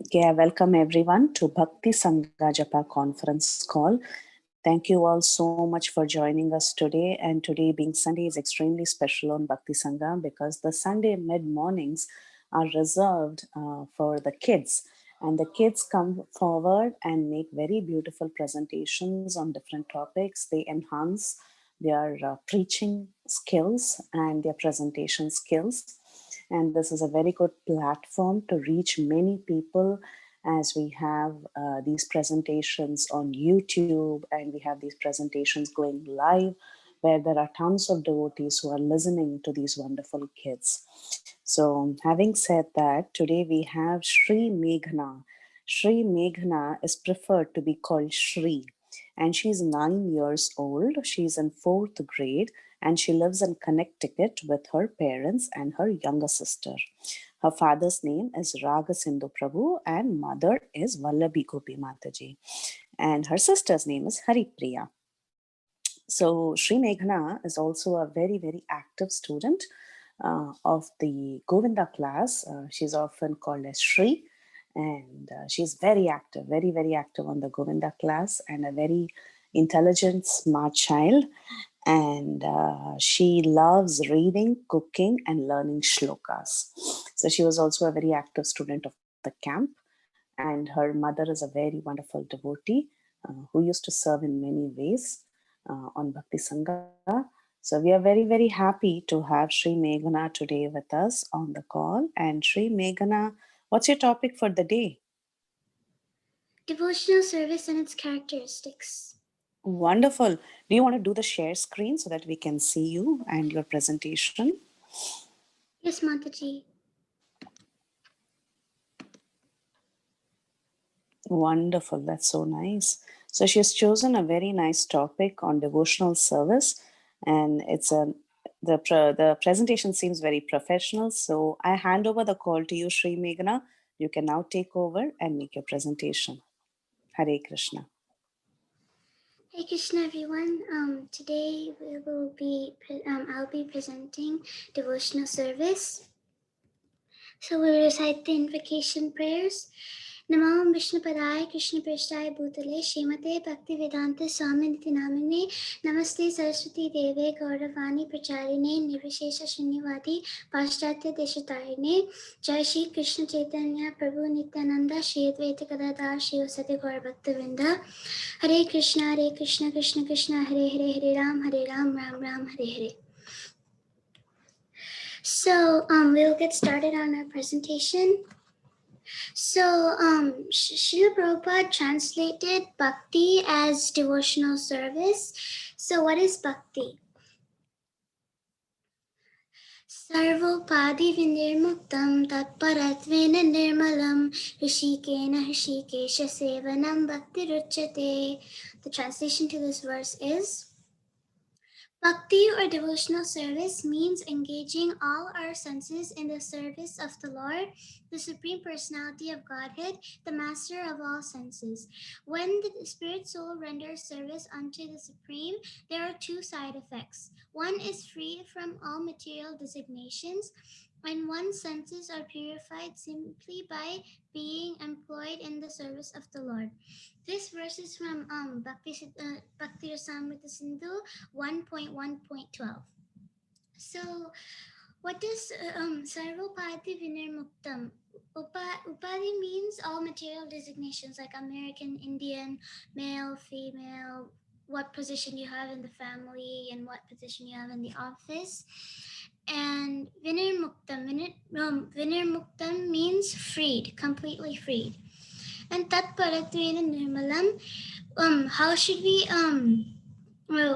Okay, I welcome everyone to Bhakti Sangha Japa conference call. Thank you all so much for joining us today. And today, being Sunday, is extremely special on Bhakti Sangha because the Sunday mid mornings are reserved for the kids. And the kids come forward and make very beautiful presentations on different topics. They enhance their preaching skills and their presentation skills. And this is a very good platform to reach many people as we have these presentations on YouTube and we have these presentations going live where there are tons of devotees who are listening to these wonderful kids. So, having said that, today we have Sri Meghna. Sri Meghna is preferred to be called Sri, and she's 9 years old. She's in fourth grade, and she lives in Connecticut with her parents and her younger sister. Her father's name is Raga Sindhu Prabhu, and mother is Vallabhi Gopi Mataji. And her sister's name is Haripriya. So Sri Meghna is also a very, very active student of the Govinda class. She's often called as Sri, and she's very active, very, very active on the Govinda class, and a very intelligent, smart child. And she loves reading, cooking, and learning shlokas. So she was also a very active student of the camp. And her mother is a very wonderful devotee who used to serve in many ways on Bhakti Sangha. So we are very, very happy to have Sri Meghana today with us on the call. And Sri Meghana, what's your topic for the day? Devotional service and its characteristics. Wonderful. Do you want to do the share screen so that we can see you and your presentation? Yes, Mataji. Wonderful. That's so nice. So she has chosen a very nice topic on devotional service, and the presentation seems very professional. So I hand over the call to you, Sri Meghana. You can now take over and make your presentation. Hare Krishna. Hey Krishna, everyone. Today I'll be presenting devotional service. So we'll recite the invocation prayers. Namo Vishnu Padaya Krishna Prishthaya Bhutale Srimate Bhakti Vedanta Swami Niti Namine Namaste Saraswati Deve Gauravani Pracharine Nirvishesha Srinivadi Paschatya Deshatarine Jai Shri Krishna Chaitanya Prabhu Nityananda Shri Advaita Gadadhar Shri Vasati Gaur Bhakta Vrinda Hare Krishna Krishna Krishna Hare Hare Hare Ram Ram Ram Hare Hare. So we'll get started on our presentation. So, Srila Prabhupada translated bhakti as devotional service. So, what is bhakti? Sarvopadi vinirmuktam tatparatvena nirmalam hrishikena hrishikesha sevanam bhakti ruchyate. The translation to this verse is: Bhakti or devotional service means engaging all our senses in the service of the Lord, the Supreme Personality of Godhead, the Master of all senses. When the spirit soul renders service unto the Supreme, there are two side effects. One is free from all material designations, and one's senses are purified simply by being employed in the service of the Lord. This verse is from Bhakti Rasamrita Sindhu 1.1.12. So, what does Sarvopadi Vinirmuktam? Upadi means all material designations like American, Indian, male, female, what position you have in the family, and what position you have in the office. And Vinirmuktam means freed, completely freed. And Tatparatvena Nirmalam, how should we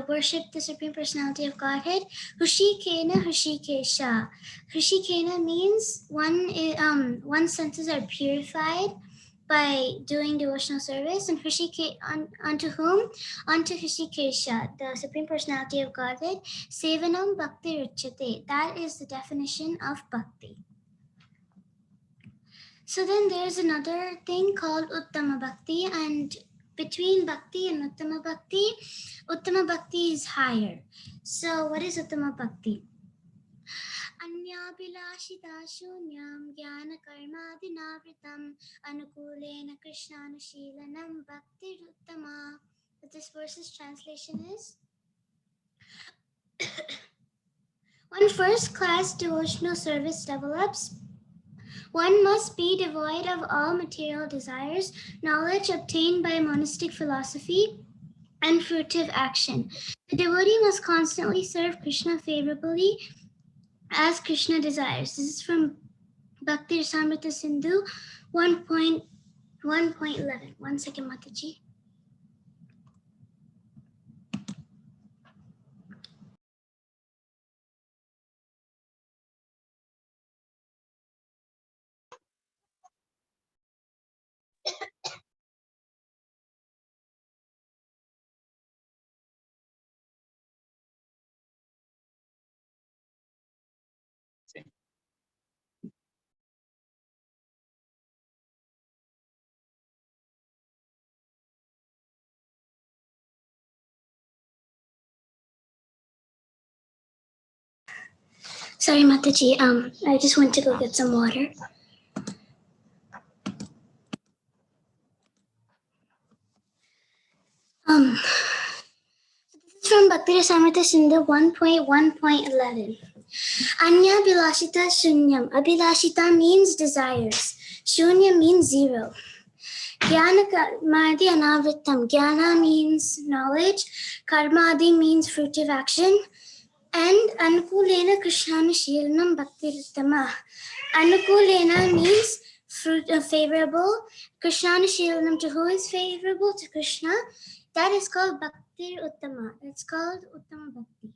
worship the Supreme Personality of Godhead? Hushikena Hushikesha. Hushikena means one's senses are purified by doing devotional service, and unto whom? Unto Hushikesha, the Supreme Personality of Godhead. Sevanam Bhakti Ruchyate. That is the definition of bhakti. So then there's another thing called Uttama Bhakti, and between Bhakti and Uttama Bhakti is higher. So what is Uttama Bhakti? Anyabhilashita shunyam jnana karmadinavritam anukulena krishnanushilanam bhaktiruttama. This verse's translation is: when first class devotional service develops, one must be devoid of all material desires, knowledge obtained by monastic philosophy, and fruitive action. The devotee must constantly serve Krishna favorably as Krishna desires. This is from Bhakti Rasamrita Sindhu 1.1.11. 1 second, Mataji. Sorry, Mataji. I just went to go get some water. This is from Bhakti Rasamrita Sindhu 1.1.11. Anya Bilashita Shunyam. Abhilashita means desires. Shunya means zero. Jnana Karmadi Anavrittam. Jnana means knowledge. Karmadi means fruitive action. And Anukulena Krishnanushilanam Bhaktiruttama. Anukulena means favorable. Krishnanushilanam, to who is favorable? To Krishna. That is called Bhaktir Uttama. It's called Uttama Bhakti.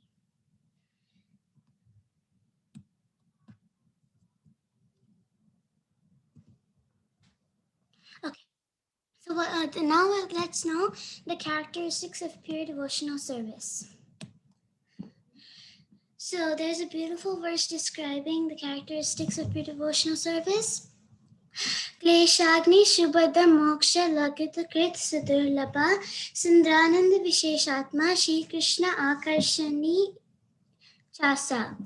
Okay. So now let's know the characteristics of pure devotional service. So there's a beautiful verse describing the characteristics of pure devotional service. Kleshagni Shubhada Moksha Lagita Krit Sudurlabha Sundrananda Visheshatma Shri Krishna Akarshani Chasa.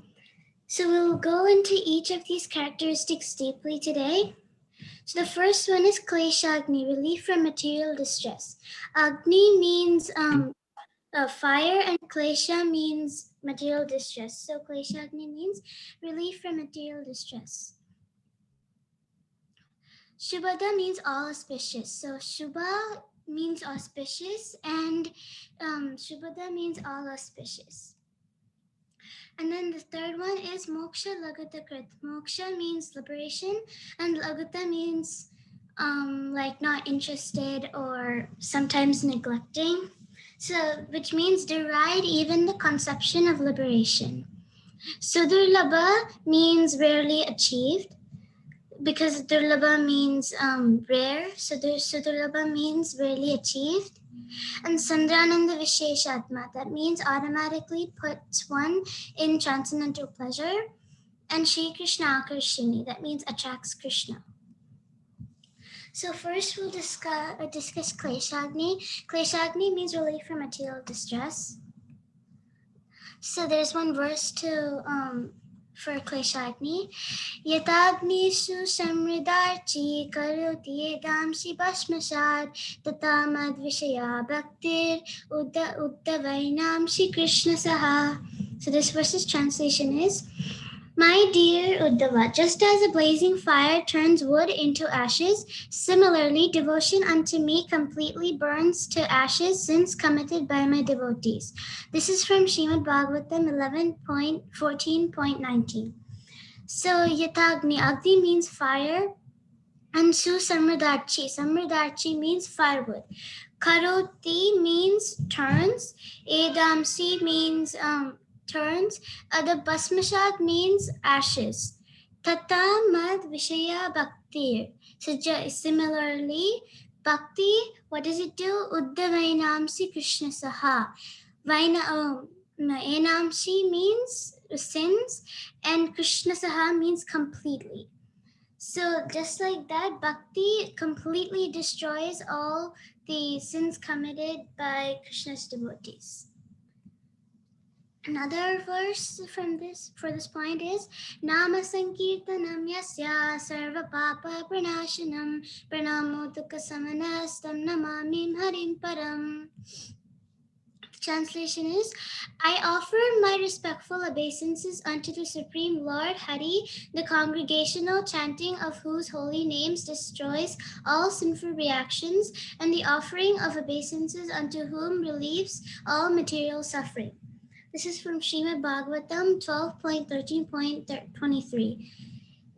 So we'll go into each of these characteristics deeply today. So the first one is Kleshagni, relief from material distress. Agni means fire, and Klesha means material distress. So Kleshagni means relief from material distress. Shubhada means all auspicious. So Shubha means auspicious, and Shubhada means all auspicious. And then the third one is Moksha Lagata Krit. Moksha means liberation, and Lagata means like not interested or sometimes neglecting. So, which means deride even the conception of liberation. Sudurlabha means rarely achieved, because Durlabha means rare. So Sudurlabha means rarely achieved. And Sandrananda Visheshatma, that means automatically puts one in transcendental pleasure. And Shri Krishna Akarshini, that means attracts Krishna. So first we'll discuss Kleshagni. Kleshagni means relief from material distress. So there's one verse for Kleshagni. Yatagnishu samridarchi karoti edamsi bhasmasad tatamad vishaya bhaktir uddavainam Shri Krishna saha. So this verse's translation is: my dear Uddhava, just as a blazing fire turns wood into ashes, similarly devotion unto me completely burns to ashes sins committed by my devotees. This is from Srimad Bhagavatam 11.14.19. So Yatagni, Agni means fire, and Su Samridarchi. Samridarchi means firewood. Karoti means turns. Edamsi means turns. The Basmashad means ashes. Tata Mad Vishaya Bhakti. So similarly, Bhakti, what does it do? Uddavainamsi Krishna Saha. Enamsi means sins, and Krishna Saha means completely. So just like that, Bhakti completely destroys all the sins committed by Krishna's devotees. Another verse for this point is Nama Sankirtanam Yasya Sarva Papa Pranashanam Pranamo Dukha Samanastam Namamim Harim Param. Translation is, I offer my respectful obeisances unto the Supreme Lord Hari, the congregational chanting of whose holy names destroys all sinful reactions, and the offering of obeisances unto whom relieves all material suffering. This is from Srimad Bhagavatam 12.13.23.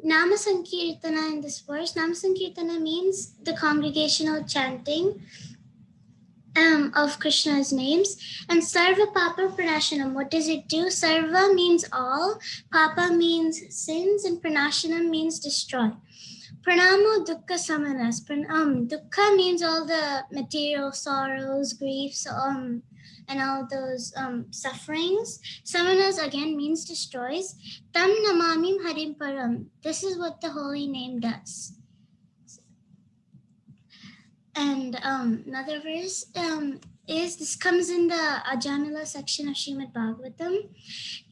Nama Sankirtana in this verse, Nama Sankirtana means the congregational chanting of Krishna's names. And Sarva Papa Pranashanam, what does it do? Sarva means all, Papa means sins, and Pranashanam means destroy. Pranamo Dukkha Samanas. Dukkha means all the material sorrows, griefs, and all those sufferings. Samanas again means destroys. Tam Namamim Harim Param. This is what the holy name does. And another verse is, this comes in the Ajamila section of Srimad Bhagavatam.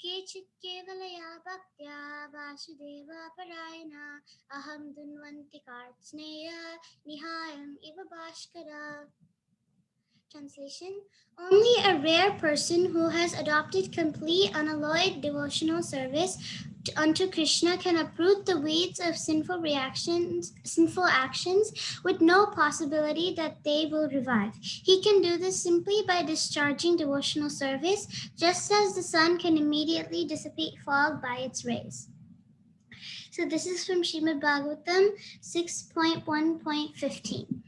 Kechit kevalaya bhaktya vasudeva parayana aham dunvanti kartsneya nihayam iva bhaskara. Translation: only a rare person who has adopted complete unalloyed devotional service unto Krishna can uproot the weeds of sinful actions with no possibility that they will revive. He can do this simply by discharging devotional service, just as the sun can immediately dissipate fog by its rays. So this is from Srimad Bhagavatam 6.1.15.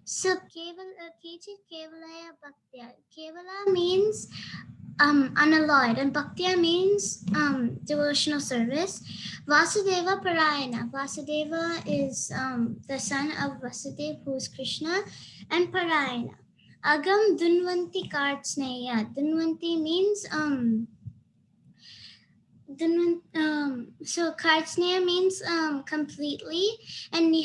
So Kechit Kevalaya Bhaktya. Kevala means unalloyed, and Bhaktya means devotional service. Vasudeva Parayana. Vasudeva is the son of Vasudeva, who is Krishna, and Parayana. Agam Dunvanti Kartsneya. Dunvanti means so Kartsneya means completely, and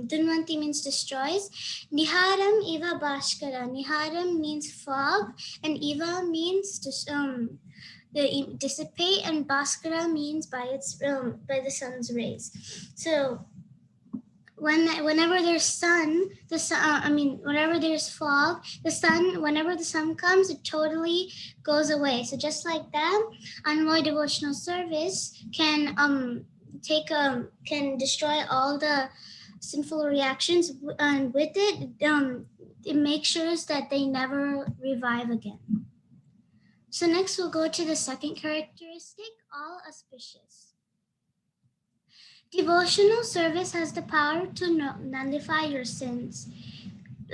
Dunvanti means destroys. Niharam Eva Bhaskara. Niharam means fog, and Eva means dissipate, and Bhaskara means by the sun's rays. So whenever there's whenever there's fog, whenever the sun comes, it totally goes away. So just like that, unalloyed devotional service can destroy all the sinful reactions, and with it, it makes sure that they never revive again. So next we'll go to the second characteristic, all auspicious. Devotional service has the power to nullify your sins,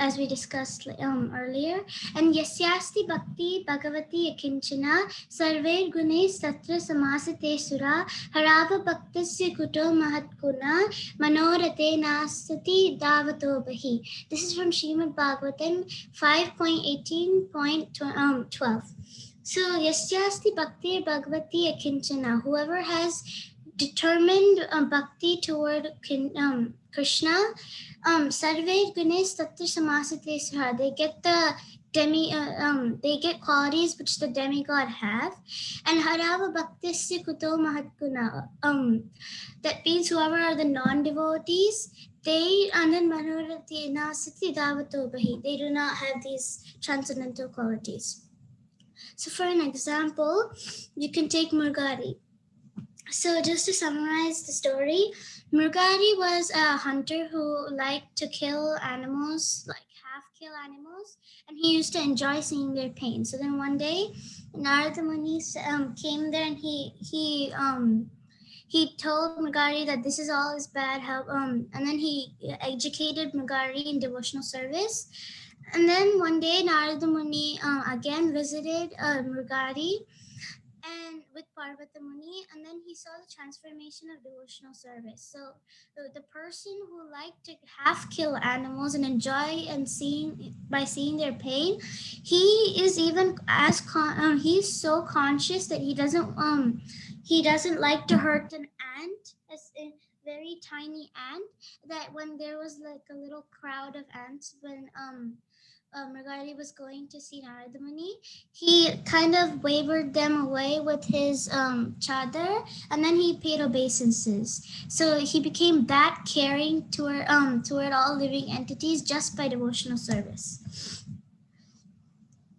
as we discussed earlier. And yasyasti bhakti bhagavati yakinchana sarver gune satra samasate sura harava bhaktasya kuto mahatkuna manorate nastati davato bahi. This is from Srimad Bhagavatam 5.18.12. So yasyasti bhakti bhagavati yakinchana, whoever has determined bhakti toward Krishna, sarve gunes tatra samasate sura, they get the they get qualities which the demigod have. And harava bhaktisya kuto mahatkuna, that means whoever are the non-devotees, they, and then manorati nasati davato bahi, they do not have these transcendental qualities. So for an example, you can take Murgari. So just to summarize the story, Murgari was a hunter who liked to kill animals, like half-kill animals, and he used to enjoy seeing their pain. So then one day, Narada Muni came there, and he told Murgari that this is all is bad. And then he educated Murgari in devotional service. And then one day, Narada Muni again visited Murgari and with Parvata Muni, and then he saw the transformation of devotional service. So the person who liked to half kill animals and enjoy and seeing their pain, he is even as he's so conscious that he doesn't like to hurt an ant, as a very tiny ant, that when there was like a little crowd of ants, Mrigali was going to see Narada Muni, he kind of wavered them away with his chadar, and then he paid obeisances. So he became that caring toward all living entities just by devotional service.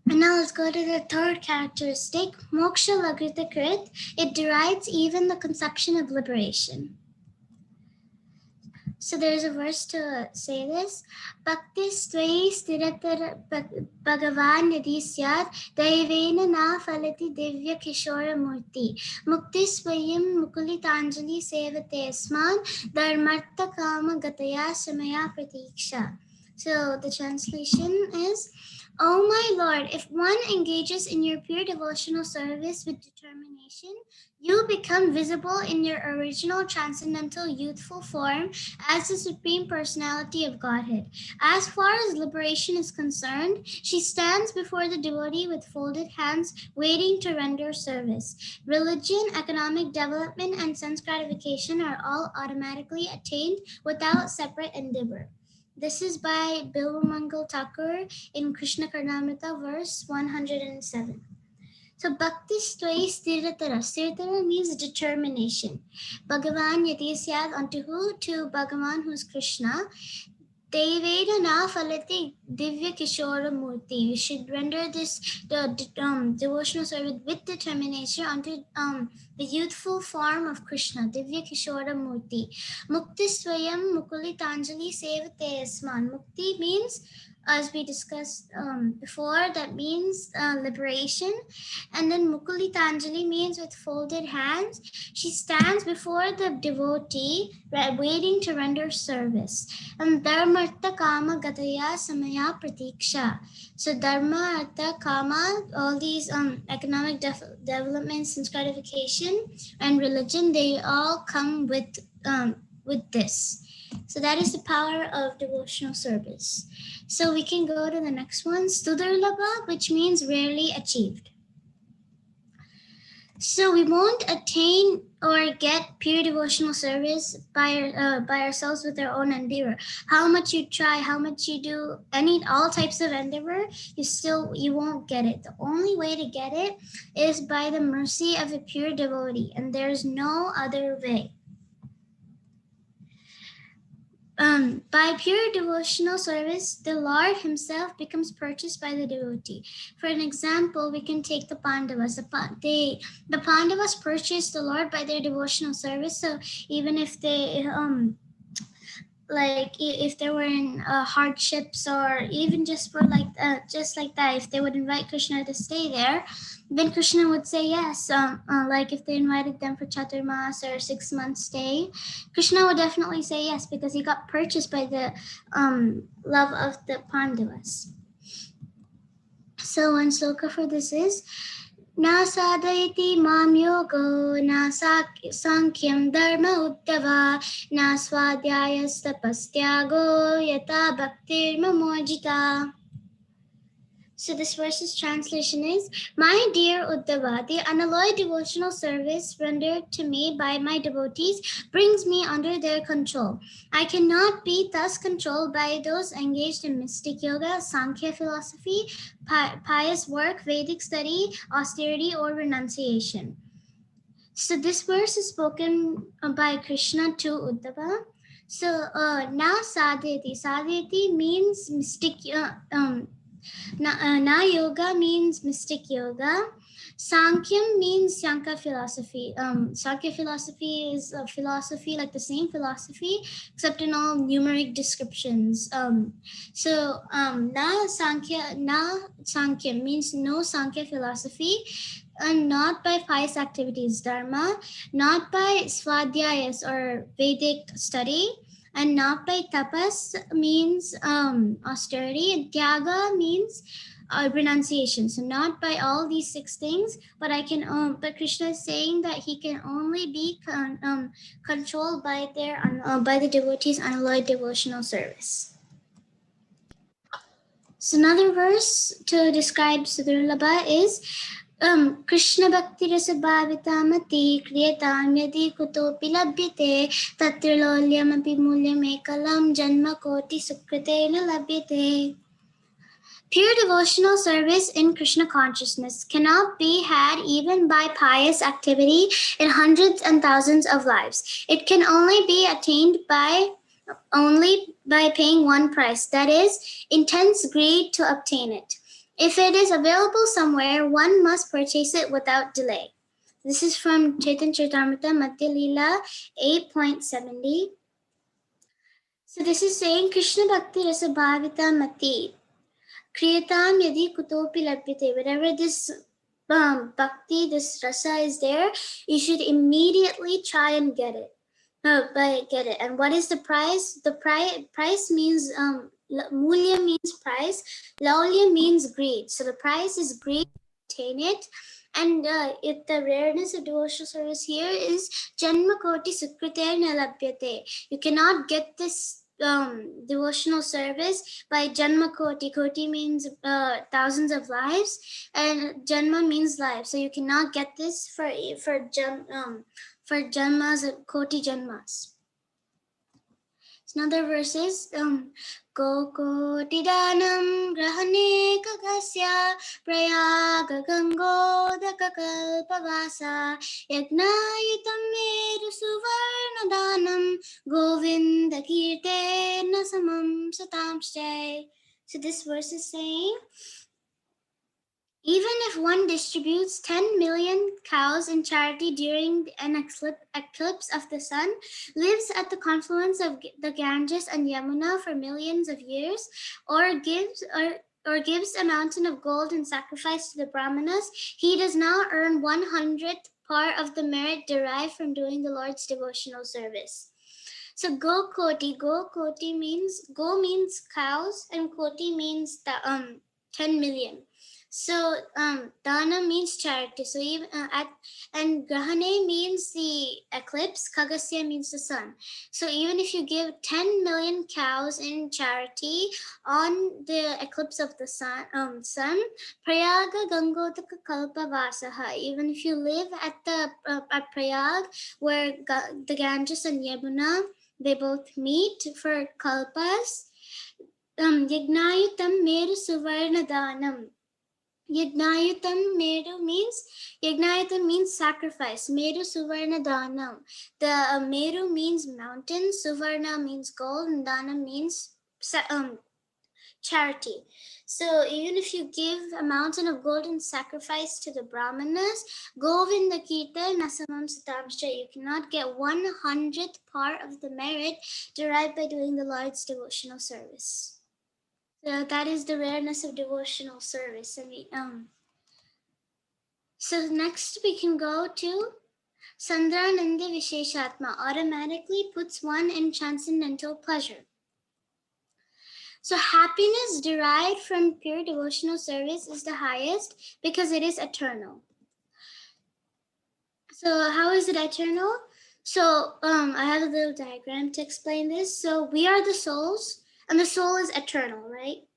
And now let's go to the third characteristic, moksha lagrita krit. It derides even the conception of liberation. So there's a verse to say this. Bhakti Sri Stiratar Bhagavan Yadi Syat Daivena Na Falati Divya Kishora Murti Mukti Swayam Mukulitanjali Sevate Asman Dharmartha Kama Gataya Samaya Pratiksha. So the translation is, O my Lord, if one engages in your pure devotional service with determination, you become visible in your original transcendental youthful form as the Supreme Personality of Godhead. As far as liberation is concerned, she stands before the devotee with folded hands, waiting to render service. Religion, economic development, and sense gratification are all automatically attained without separate endeavor. This is by Bilvamangal Thakur in Krishna Karnamrita, verse 107. So Bhakti Stvai Stiratara. Stiratara means determination. Bhagavan Yatisyad, unto who? To Bhagavan, who is Krishna. Deveda na falati divya kishora murti. You should render this devotional service with determination unto the youthful form of Krishna, divya kishora murti. Mukti swayam mukulitanjali sevate asman. Mukti means, as we discussed before, that means liberation. And then Mukulitanjali means with folded hands. She stands before the devotee, waiting to render service. And Dharmartha Kama Gataya Samaya Pratiksha. So Dharma, Artha, Kama, all these economic developments and gratification and religion, they all come with this. So that is the power of devotional service. So we can go to the next one, Sudurlabha, which means rarely achieved. So we won't attain or get pure devotional service by ourselves with our own endeavor. How much you try, how much you do all types of endeavor, you won't get it. The only way to get it is by the mercy of a pure devotee, and there's no other way. By pure devotional service, the Lord himself becomes purchased by the devotee. For an example, we can take the Pandavas. The Pandavas purchased the Lord by their devotional service. So even if they if they were in hardships, or even just for just like that, if they would invite Krishna to stay there, then Krishna would say yes. Like if they invited them for Chaturmas or 6 months stay, Krishna would definitely say yes, because he got purchased by the love of the Pandavas. So one sloka for this is, Na sadayati mam yogo, na sankyam dharma uddava, na swadhyayas tapastyago, yata bhaktir mamojita. So this verse's translation is, my dear Uddhava, the unalloyed devotional service rendered to me by my devotees brings me under their control. I cannot be thus controlled by those engaged in mystic yoga, Sankhya philosophy, pious work, Vedic study, austerity, or renunciation. So this verse is spoken by Krishna to Uddhava. So na sadhyati. Sadhyati means mystic Na yoga means mystic yoga. Sankhya means Sankhya philosophy. Sankhya philosophy is a philosophy like the same philosophy, except in all numeric descriptions. Na Sankhya means no Sankhya philosophy, and not by pious activities, dharma, not by svadhyayas or Vedic study, and not by tapas means austerity, and tyaga means renunciation. So not by all these 6 things, but but Krishna is saying that he can only be controlled by the devotees' unalloyed devotional service. So another verse to describe Sudurlabha is Krishna Bhakti Rasa Bhavitamati Kriyatam Yadi Kutopi Labhyate Tatrilolyam Api Mulyam Ekalam Janma Koti Sukritena Labhyate. Pure devotional service in Krishna consciousness cannot be had even by pious activity in hundreds and thousands of lives. It can only be attained only by paying one price, that is, intense greed to obtain it. If it is available somewhere, one must purchase it without delay. This is from Chaitanya Charitamrita Madhya Leela 8.70. So this is saying Krishna Bhakti Rasa Bhavita Mati. Kriyatam yadi kutopi labhyate. Whenever this bhakti, this rasa is there, you should immediately try and get it. Get it. And what is the price? The price means mulya means price. Laulya means greed. So the price is greed to obtain it. And the rareness of devotional service here is janma koti sukriter na labhyate. You cannot get this devotional service by janma koti. Koti means thousands of lives, and janma means life. So you cannot get this for janmas, koti janmas. Another verses, Go koti danam grahane kagasya prayaga gangodaka kalpavasa yagnayitam meru suvarna danam govinda kirte nasamam satamshay. So this verse is saying, even if one distributes 10 million cows in charity during an eclipse of the sun, lives at the confluence of the Ganges and Yamuna for millions of years, or gives a mountain of gold in sacrifice to the Brahmanas, he does not earn 100th part of the merit derived from doing the Lord's devotional service. So go koti means, go means cows, and koti means 10 million. So dana means charity. So even and grahane means the eclipse. Kagasya means the sun. So even if you give 10 million cows in charity on the eclipse of the sun, Prayaga Gangodaka Kalpavasaha. Even if you live at the at Prayag, where the Ganges and Yamuna, they both meet for kalpas. Yagnayutam Meru Suvarna Danam. Yagnayatam means sacrifice. Meru Suvarna Danam. The Meru means mountain, Suvarna means gold, and Danam means charity. So even if you give a mountain of gold in sacrifice to the Brahmanas, Govinda Kirta Nasamam Satamsha, you cannot get 100th part of the merit derived by doing the Lord's devotional service. So that is the rareness of devotional service. So next we can go to Sandrananda Visheshatma, automatically puts one in transcendental pleasure. So happiness derived from pure devotional service is the highest because it is eternal. So how is it eternal? So I have a little diagram to explain this. So we are the souls, and the soul is eternal, right?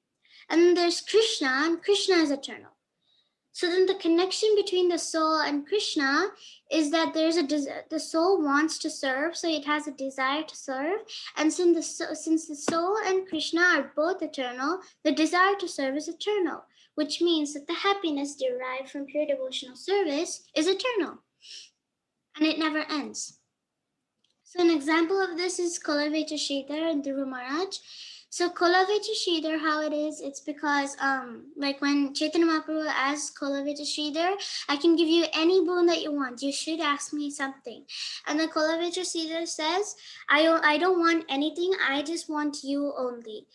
And then there's Krishna, and Krishna is eternal. So then the connection between the soul and Krishna is that there's the soul wants to serve, so it has a desire to serve. And since the soul and Krishna are both eternal, the desire to serve is eternal, which means that the happiness derived from pure devotional service is eternal, and it never ends. So an example of this is Kulaveta Sridhar and Dhruva Maharaj. So Kulaveta Sridhar, how it is, it's because like when Chaitanya Mahaprabhu asked Kulaveta Sridhar, I can give you any boon that you want. You should ask me something. And the Kulaveta Sridhar says, I don't want anything. I just want you only.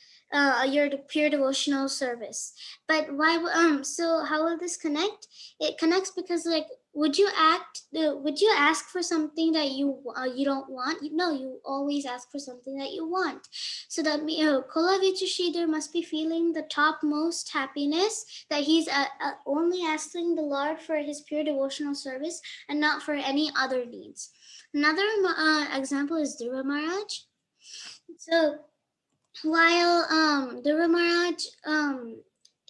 Your pure devotional service. But why? So how will this connect? It connects because like, would you ask for something that you don't want? No, you always ask for something that you want. So that Kulaveta Sridhar must be feeling the topmost happiness that he's only asking the Lord for his pure devotional service and not for any other needs. Another example is Dhruva Maharaj. So while Dhruva Maharaj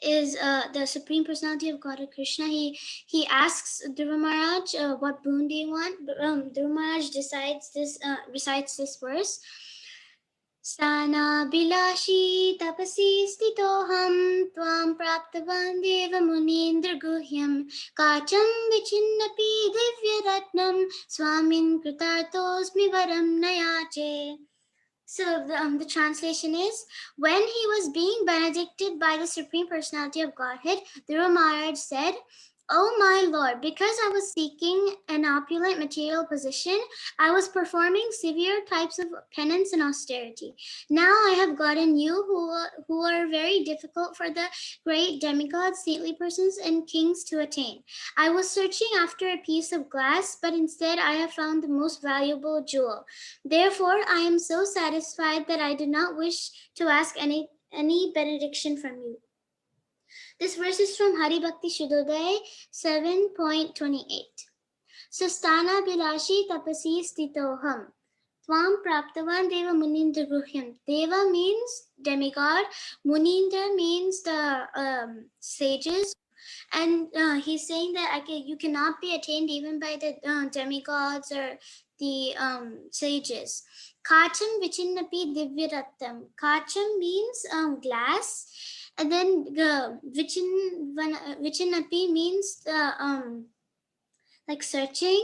is the Supreme Personality of Godhead Krishna, he asks Dhruva Maharaj, what boon do you want? Dhruva Maharaj recites this verse. Stanabilashi tapasi stitoham tvam praptavan deva munindra guhyam kacham vichinnapi divyaratnam swamin kritartosmi varam nayache. So the translation is, when he was being benedicted by the Supreme Personality of Godhead, Dhruva Maharaj said, "O my Lord, because I was seeking an opulent material position, I was performing severe types of penance and austerity. Now I have gotten you who are very difficult for the great demigods, saintly persons, and kings to attain. I was searching after a piece of glass, but instead I have found the most valuable jewel. Therefore, I am so satisfied that I do not wish to ask any benediction from you." This verse is from Hari Bhakti Shuddhodaya 7.28. Sastana Bilashi Tapasi Stitoham. Tvam Praptavan Deva Munindra Gruhyam. Deva means demigod, Munindra means the sages, and he's saying that you cannot be attained even by the demigods or the sages. Kacham vichinnapi divyarattam. Kacham means glass, and then vichinnapi means like searching.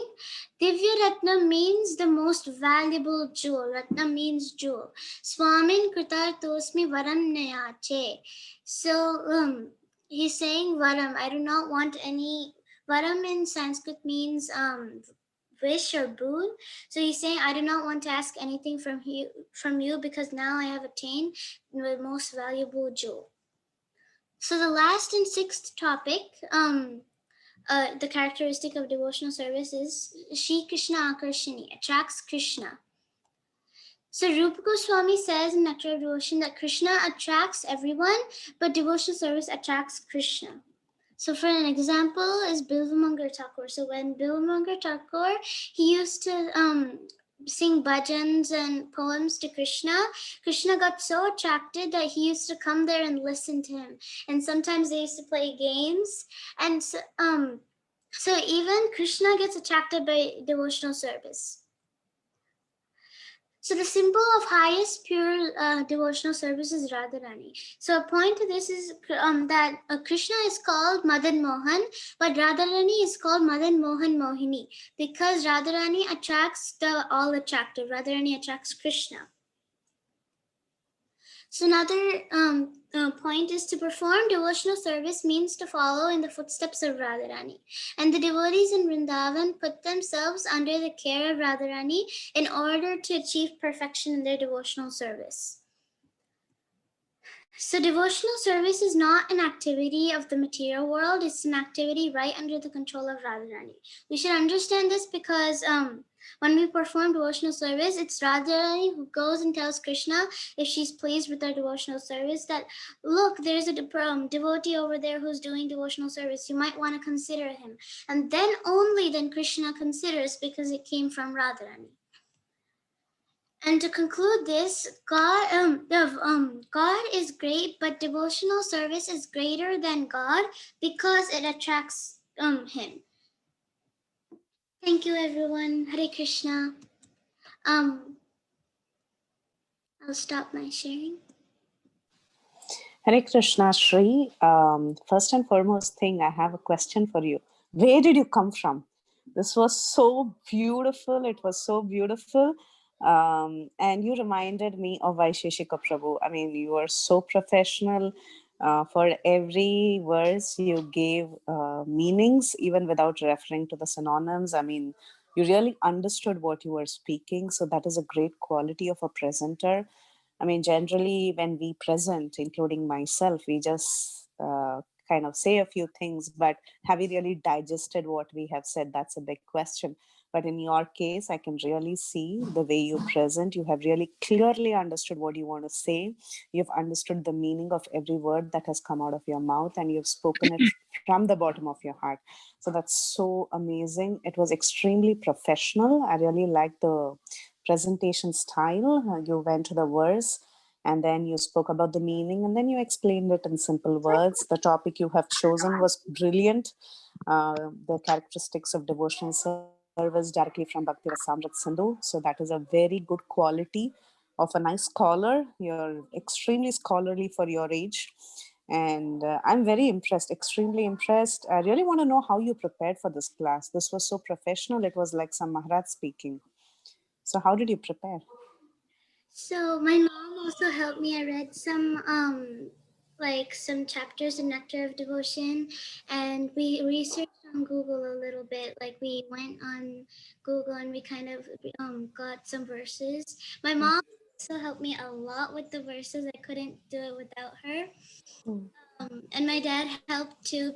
Divya Ratna means the most valuable jewel. Ratna means jewel. Swamin Kritartosmi Varam Nayache. So he's saying Varam. I do not want any. Varam in Sanskrit means wish or boon. So he's saying, I do not want to ask anything from you because now I have attained the most valuable jewel. So the last and sixth topic, the characteristic of devotional service is Shri Krishna Akarshini, attracts Krishna. So Rupa Goswami says in Nectar of Devotion that Krishna attracts everyone, but devotional service attracts Krishna. So for an example is Bilvamangar Thakur. So when Bilvamangar Thakur, he used to sing bhajans and poems to Krishna, Krishna got so attracted that he used to come there and listen to him. And sometimes they used to play games. And so even Krishna gets attracted by devotional service. So the symbol of highest pure devotional service is Radharani. So a point to this is that Krishna is called Madan Mohan, but Radharani is called Madan Mohan Mohini because Radharani attracts the all attractive. Radharani attracts Krishna. So another point is to perform devotional service means to follow in the footsteps of Radharani. And the devotees in Vrindavan put themselves under the care of Radharani in order to achieve perfection in their devotional service. So devotional service is not an activity of the material world, it's an activity right under the control of Radharani. We should understand this because when we perform devotional service, it's Radharani who goes and tells Krishna, if she's pleased with our devotional service, that look, there's a devotee over there who's doing devotional service. You might want to consider him. And then only then Krishna considers because it came from Radharani. And to conclude this, God is great, but devotional service is greater than God because it attracts Him. Thank you, everyone. Hare Krishna. I'll stop my sharing. Hare Krishna Shri. First and foremost thing, I have a question for you. Where did you come from? This was so beautiful. It was so beautiful. And you reminded me of Vaisheshika Prabhu. I mean, you are so professional. For every verse, you gave meanings, even without referring to the synonyms. I mean, you really understood what you were speaking. So that is a great quality of a presenter. I mean, generally, when we present, including myself, we just kind of say a few things, but have we really digested what we have said? That's a big question. But in your case, I can really see the way you present. You have really clearly understood what you want to say. You've understood the meaning of every word that has come out of your mouth, and you've spoken it from the bottom of your heart. So that's so amazing. It was extremely professional. I really liked the presentation style. You went to the verse and then you spoke about the meaning and then you explained it in simple words. The topic you have chosen was brilliant. The characteristics of devotional service directly from Bhakti Rasamrit Sindhu. So that is a very good quality of a nice scholar. You're extremely scholarly for your age. And I'm very impressed, extremely impressed. I really want to know how you prepared for this class. This was so professional. It was like some Maharaj speaking. So, how did you prepare? So my mom also helped me. I read some like some chapters in Nectar of Devotion, and we researched on Google a little bit. Like we went on Google and we kind of got some verses. My mom also helped me a lot with the verses. I couldn't do it without her. And my dad helped too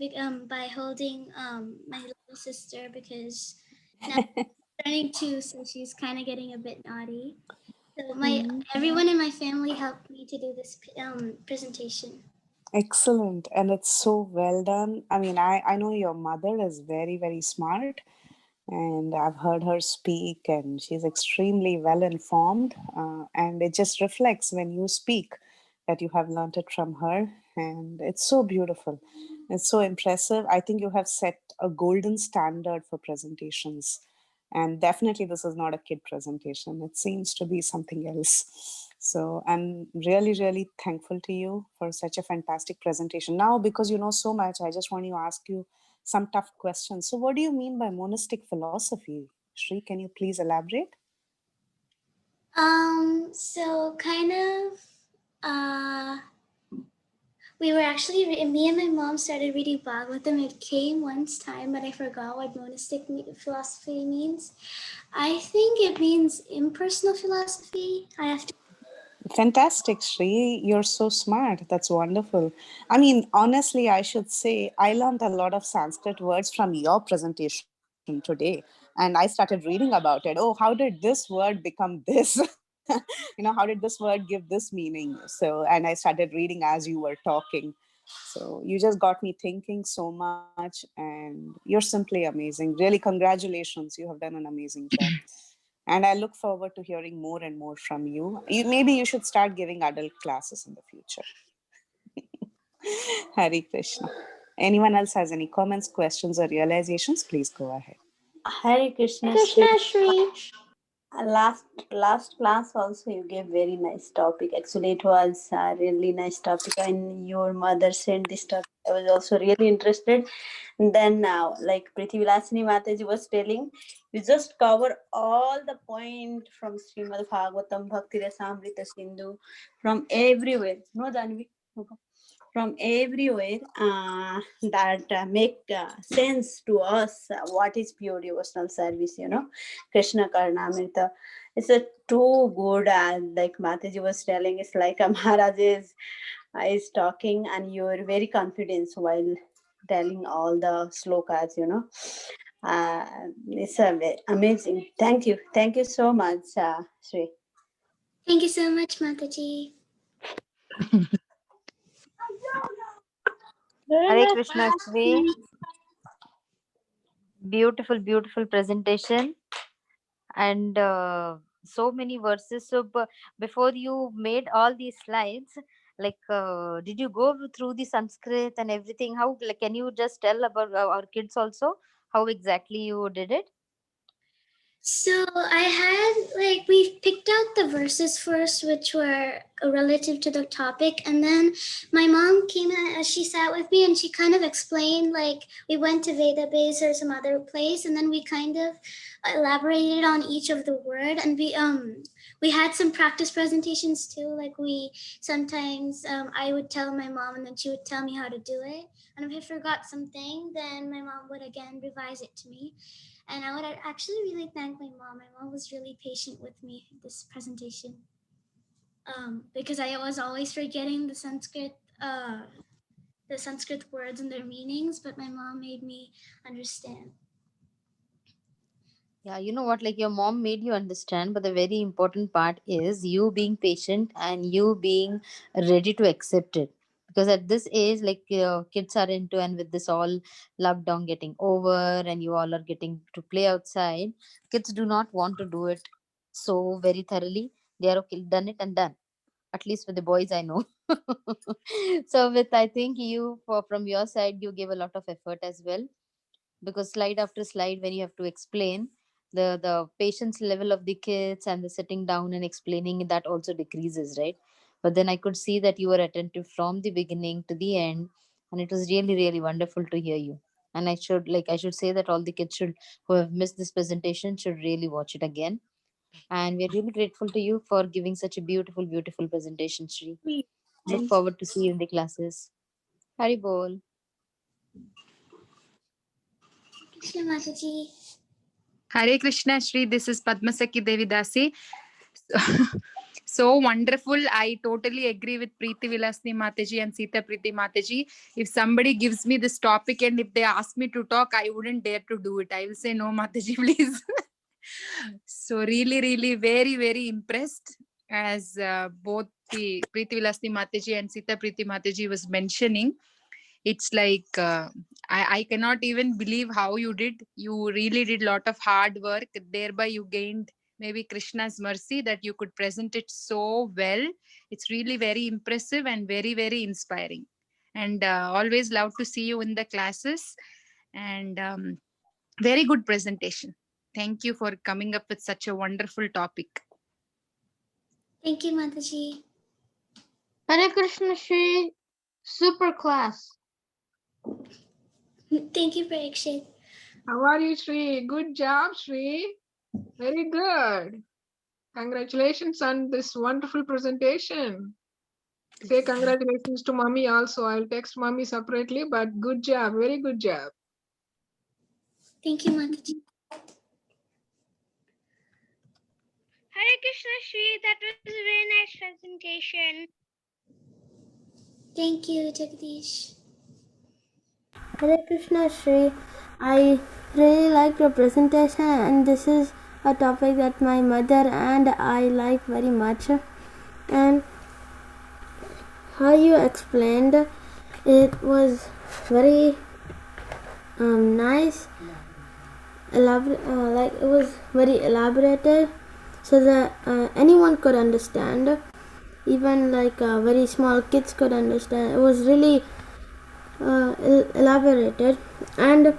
by holding my little sister because now she's turning two, so she's kind of getting a bit naughty. So my Mm. everyone in my family helped me to do this presentation. Excellent. And it's so well done. I mean, I know your mother is very, very smart, and I've heard her speak, and she's extremely well informed. And it just reflects when you speak that you have learned it from her. And it's so beautiful. It's so impressive. I think you have set a golden standard for presentations. And definitely, this is not a kid presentation. It seems to be something else. So I'm really, really thankful to you for such a fantastic presentation. Now, because you know so much, I just want to ask you some tough questions. So, what do you mean by monistic philosophy? Shri, can you please elaborate? So kind of, we were actually, me and my mom started reading Bhagavatam. It came once time, but I forgot what monistic philosophy means. I think it means impersonal philosophy. I have to. Fantastic, Shri. You're so smart. That's wonderful. I mean, honestly, I should say I learned a lot of Sanskrit words from your presentation today. And I started reading about it. Oh, how did this word become this? How did this word give this meaning? So, and I started reading as you were talking. So, you just got me thinking so much, and you're simply amazing. Really, congratulations. You have done an amazing job. And I look forward to hearing more and more from you. Maybe you should start giving adult classes in the future. Hari Krishna. Anyone else has any comments, questions, or realizations? Please go ahead. Hare Krishna Shri. Krishna Shri. Last class also you gave very nice topic. Actually, it was a really nice topic, and your mother sent this topic. I was also really interested. And then now, like Priti Vilasini Mataji was telling, you just cover all the point from Srimad Bhagavatam, Bhakti Rasamrita Sindhu, from everywhere. No, Janvi? No. From everywhere that make sense to us what is pure devotional service, Krishna Karnamrita. It's a too good, like Mataji was telling, it's like a Maharaj is talking and you're very confident while telling all the slokas, it's amazing. Thank you so much, Sri. Thank you so much, Mataji. Hare Krishna Shri. Beautiful, beautiful presentation. And so many verses. So before you made all these slides, like did you go through the Sanskrit and everything? How, like, can you just tell about our kids also how exactly you did it? So I had we picked out the verses first, which were relative to the topic, and then my mom came in, she sat with me, and she kind of explained. Like we went to Veda Base or some other place, and then we kind of elaborated on each of the word, and we had some practice presentations too. Like we sometimes I would tell my mom, and then she would tell me how to do it. And if I forgot something, then my mom would again revise it to me. And I would actually really thank my mom. My mom was really patient with me this presentation because I was always forgetting the Sanskrit words and their meanings, but my mom made me understand. Yeah, you know what? Like your mom made you understand, but the very important part is you being patient and you being ready to accept it. Because at this age, like kids are into, and with this all lockdown getting over, and you all are getting to play outside, kids do not want to do it so very thoroughly. They are okay, done it and done. At least with the boys, I know. So with, I think you, from your side, you gave a lot of effort as well, because slide after slide when you have to explain, the patience level of the kids and the sitting down and explaining, that also decreases, right? But then I could see that you were attentive from the beginning to the end, and it was really really wonderful to hear you. And I should say that all the kids should, who have missed this presentation, should really watch it again. And we're really grateful to you for giving such a beautiful presentation, Shri. Look Thanks. forward to see you in the classes. Hari bol. Krishna Mataji. Hare Krishna Shri, this is Padmasaki Devidasi. So wonderful. I totally agree with Preeti Vilasni Mataji and Sita Preeti Mataji. If somebody gives me this topic and if they ask me to talk, I wouldn't dare to do it. I will say, no, Mataji, please. So really, very, very impressed as both the Preeti Vilasni Mataji and Sita Preeti Mataji was mentioning. It's like I cannot even believe how you did. You really did a lot of hard work. Thereby you gained maybe Krishna's mercy that you could present it so well. It's really very impressive and very, very inspiring. And always love to see you in the classes. And very good presentation. Thank you for coming up with such a wonderful topic. Thank you, Mataji. Hare Krishna Shri, super class. Thank you, Parikshit. How are you, Shri? Good job, Shri. Very good. Congratulations on this wonderful presentation. Say congratulations to mommy also. I'll text mommy separately, but good job. Very good job. Thank you, Mataji. Hare Krishna Shri, that was a very nice presentation. Thank you, Jagdish. Hare Krishna Shri, I really liked your presentation, and this is a topic that my mother and I like very much. And how you explained it was very nice, like it was very elaborated, so that anyone could understand, even like very small kids could understand. It was really elaborated, and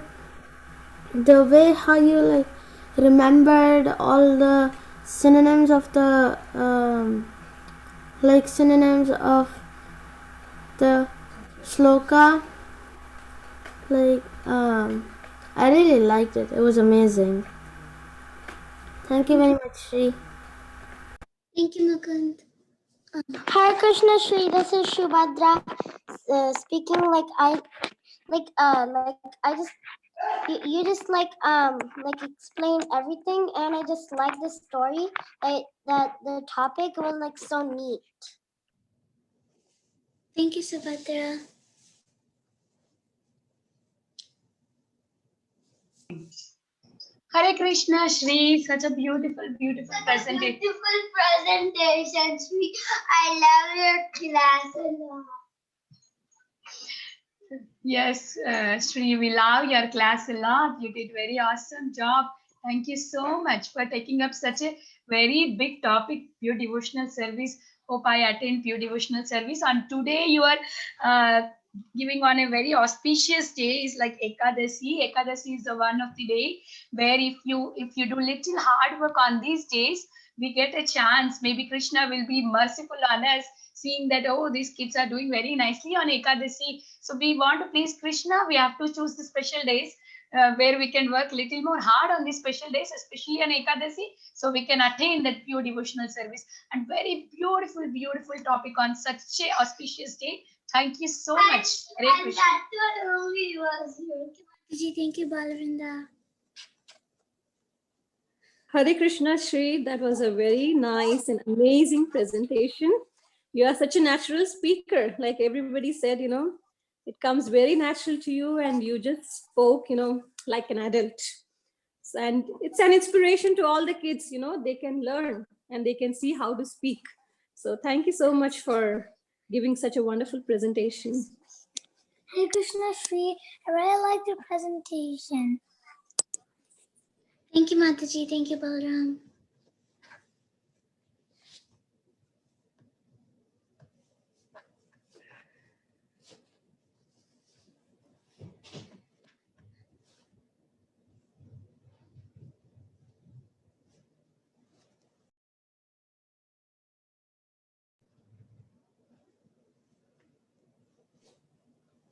the way how you like remembered all the synonyms of the synonyms of the shloka, I really liked it. It was amazing. Thank you very much, Shri. Thank you, Mukund. Hare Krishna Shri, this is Shubhadra speaking. You just explained everything, and I just like the story. That the topic was like so neat. Thank you, Subhadra. Hare Krishna Shri, such a beautiful presentation. Beautiful presentation, Shri. I love your class a lot. Yes, Shri, we love your class a lot. You did very awesome job. Thank you so much for taking up such a very big topic, pure devotional service. Hope I attend pure devotional service. And today you are giving on a very auspicious day. Is like Ekadasi. Ekadasi is the one of the day where if you do little hard work on these days, we get a chance. Maybe Krishna will be merciful on us, seeing that, oh, these kids are doing very nicely on Ekadasi. So we want to please Krishna. We have to choose the special days where we can work little more hard on these special days, especially on Ekadasi, so we can attain that pure devotional service. And very beautiful topic on such a auspicious day. Thank you so much. Hare And Krishna. that's what only was here. Mataji, thank you, Balavinda. Hare Krishna Shri, that was a very nice and amazing presentation. You are such a natural speaker. Like everybody said, it comes very natural to you, and you just spoke, like an adult. And it's an inspiration to all the kids, they can learn and they can see how to speak. So thank you so much for giving such a wonderful presentation. Hare Krishna Shri, I really liked your presentation. Thank you, Mataji. Thank you, Balaram.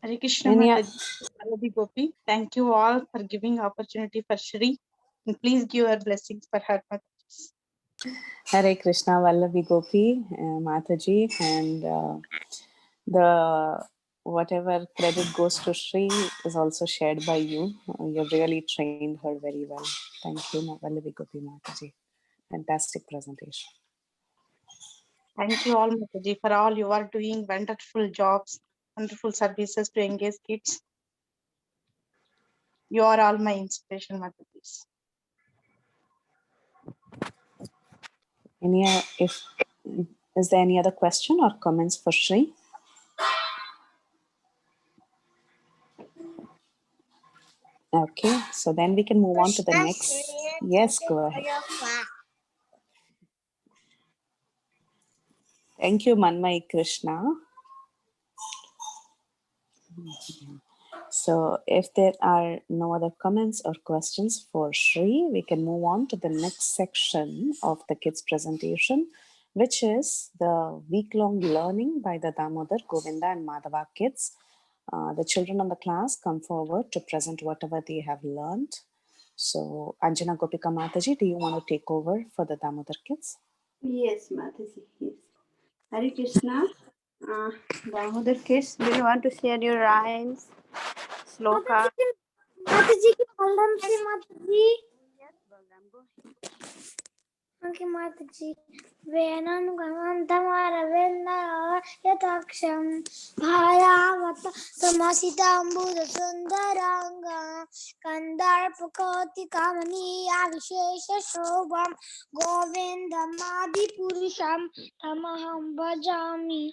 Hare Krishna Any o- Mataji, Aladi Gopi. Thank you all for giving opportunity for Shri. And please give her blessings for her Mataji. Hare Krishna Vallavi Gopi, Mataji, and the whatever credit goes to Shri is also shared by you. You really trained her very well. Thank you, Vallavi Gopi Mataji. Fantastic presentation. Thank you all Mataji for all you are doing wonderful jobs, wonderful services to engage kids. You are all my inspiration, Mataji. Is there any other question or comments for Shri? Okay, so then we can move on to the next. Yes, go ahead. Thank you, Manmai Krishna. So if there are no other comments or questions for Shri, we can move on to the next section of the kids presentation, which is the week-long learning by the Damodar, Govinda and Madhava kids. The children in the class come forward to present whatever they have learned. So Anjana Gopika Mataji, do you want to take over for the Damodar kids? Yes, Mataji. Yes. Hare Krishna. Damodar kids, do you want to share your rhymes? Sloka? Mataji ki Balram se Mataji. Yes, Balram, go ahead. Okay, Mataji. Venam gamam tamara vendara yataksham bharavata samasita ambuda sundaranga kandar pakoti kamani avishesha shobham govindamadi purusham tamaham bhajami.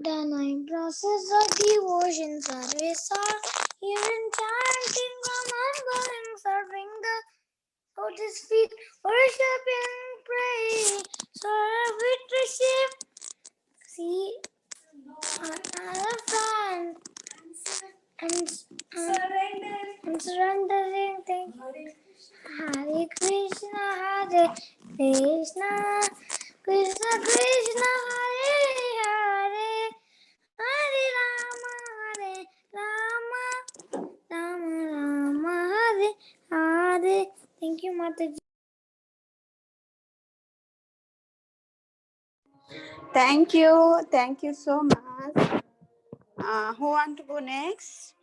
The nine process of devotion service are here chanting remembering serving the Lotus feet, worship and pray. Serve with receive. See another friend. And surrendering things. Hare Krishna, Hare Krishna, Krishna Krishna, Hare Hare, Hare Rama, Rama Rama, Hare Hare. Thank you, Mataji. Thank you. Thank you so much. Who want to go next?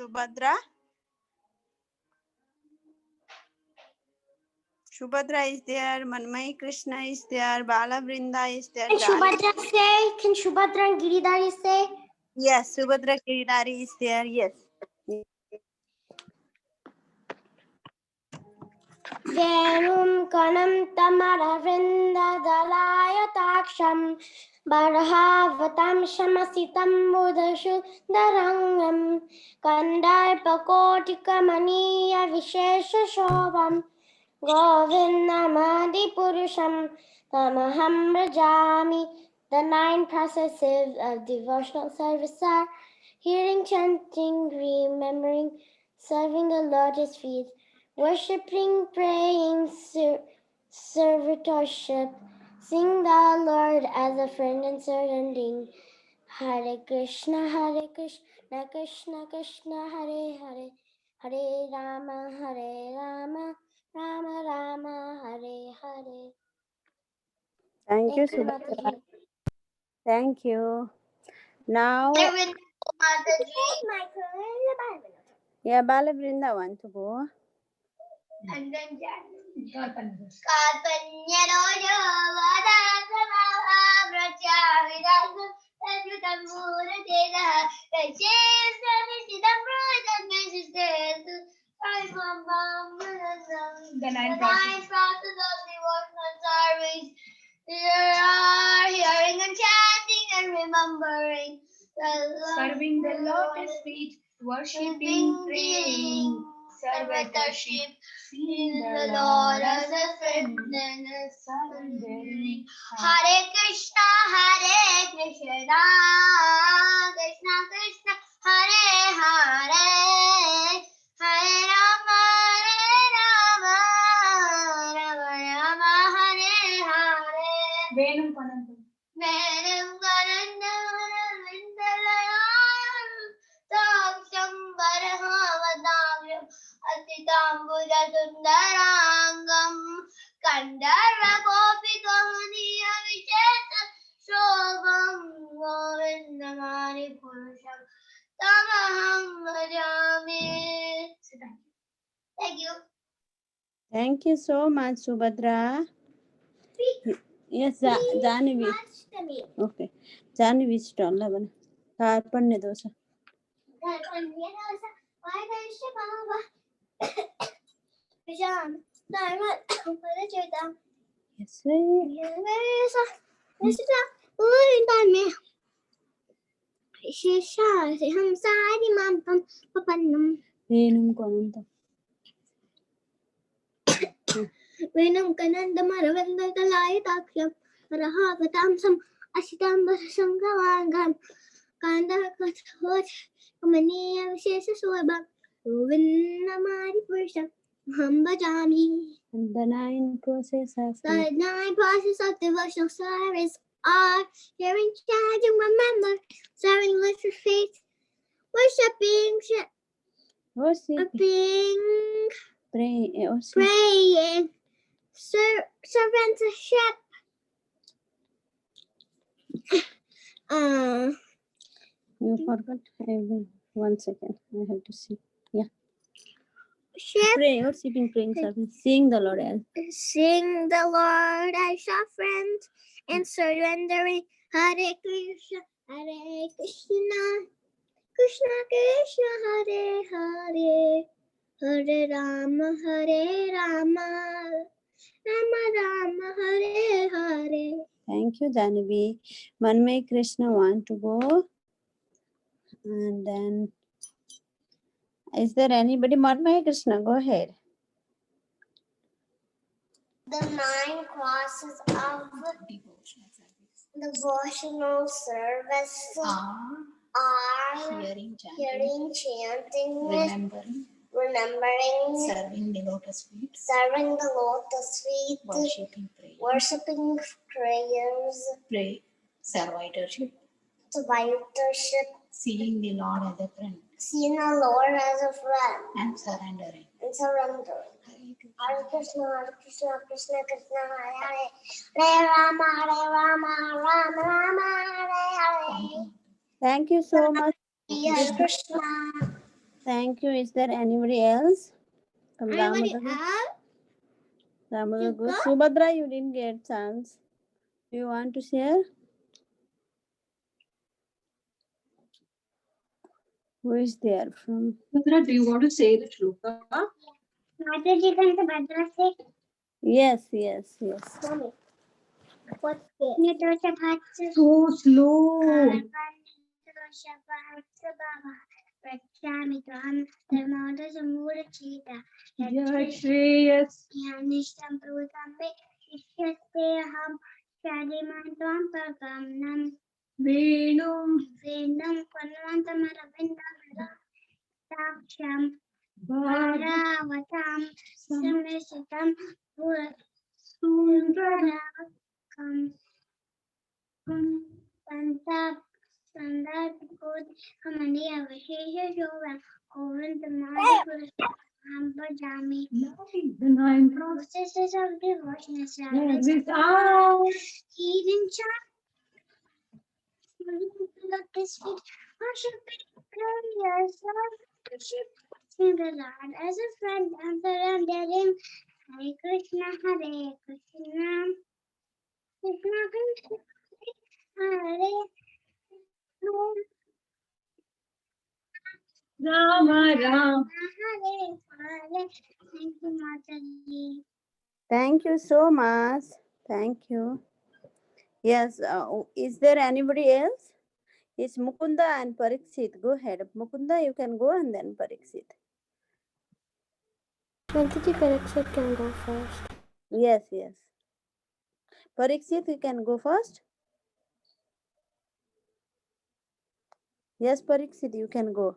Subhadra? Subhadra is there. Manmai Krishna is there. Bala Vrinda is there. Can Shubhadra say? Can Shubhadra and Giridhari say? Yes, Subhadra Giridhari is there. Yes. Venum kanam tamara vrinda dalaya taksham barhavatam shamasitam budashu darangam kandarpakoti kamaniya vishesha shobham govindamadi purusham tamaham rajami. The nine processes of devotional service are hearing, chanting, remembering, serving the lotus feet, worshipping, praying, servitorship, seeing the Lord as a friend and surrendering. Hare Krishna, Krishna Krishna, Hare Hare, Hare Rama, Rama Rama, Hare Hare. Thank you, you, Subhadra. Mataji. Thank you. Now, yeah, Bala Vrinda want to go. And then The nine processes of devotional service. There are hearing and chanting and remembering. serving the lotus feet, worshipping, praying, servitorship, seeing the Lord as a friend and a surrendering. Hare Krishna, Krishna Krishna, Hare Hare, Hare Rama, Rama Rama, Hare Hare. Venum Kanantam. Venum Kanantam, Ambujasundaraangam Kandaragopikahaniya Vishesa Shobham Govindamani Purusham Tamaham Bhajami. Thank you. Thank you so much, Subhadra. Yes, Janavi. Okay. Janavi stall lavana. Karpanne dosa. Yes, Venum Konanta. Venum Kanandamaravendalayataksam Rahavatamsam Asitambasangavangam Kandakathot Kamaniya Vishesa Swabam Govindamari Purusham Hambajami. And the 9 process of The 9 process of devotional service are hearing, chanting, remember, serving, lift your faith, worshiping, praying, surrendership. You forgot. One second. I have to see. Yeah. Pray or sitting, praying, serving, seeing the Lord as. Sing the Lord as your friend and surrendering. Hare Krishna, Hare Krishna, Krishna Krishna, Hare Hare, Hare Rama, Hare Rama, Rama Rama, Hare Hare. Thank you, Janavi. Manmay Krishna want to go. And then, is there anybody? Manmay Krishna, go ahead. The 9 crosses of devotional service are hearing, chanting, remembering, serving the lotus feet, worshiping prayers, survivorship, seeing the Lord as a friend, and surrendering. Hare Krishna, Krishna Krishna, Hare Hare, Hare Rama, Rama Rama, Hare Hare. Thank you so much. Hare Krishna. Thank you. Is there anybody else? From Anybody Damodar? else? Damodar Ghosh. Subhadra, you didn't get chance. Do you want to share? Who is there from? Subhadra, do you want to say the shloka? Mataji, can the Bhadra say? Yes. Mommy. What's it? So slow. Yeah, Shreyas. Venum. Bharavatam Samesitam Sundarakam Sandar Kod Hamani Avashesha Shova Govindamadi Hambajami. The 9 Processes of devotional service service are are hearing, chanting, lotus feet, worshiping prayers, seeing the Lord as a friend and surrendering. Hare Krishna, Hare Krishna, Krishna Krishna, Hare Rama Rama. Hare Hare. Thank you, Mataji. Thank you so much. Thank you. Yes. Is there anybody else? It's Mukunda and Pariksit. Go ahead. Mukunda, you can go, and then Pariksit. Mataji, Pariksit can go first. Yes. Pariksit, you can go first. Yes, Pariksit, you can go.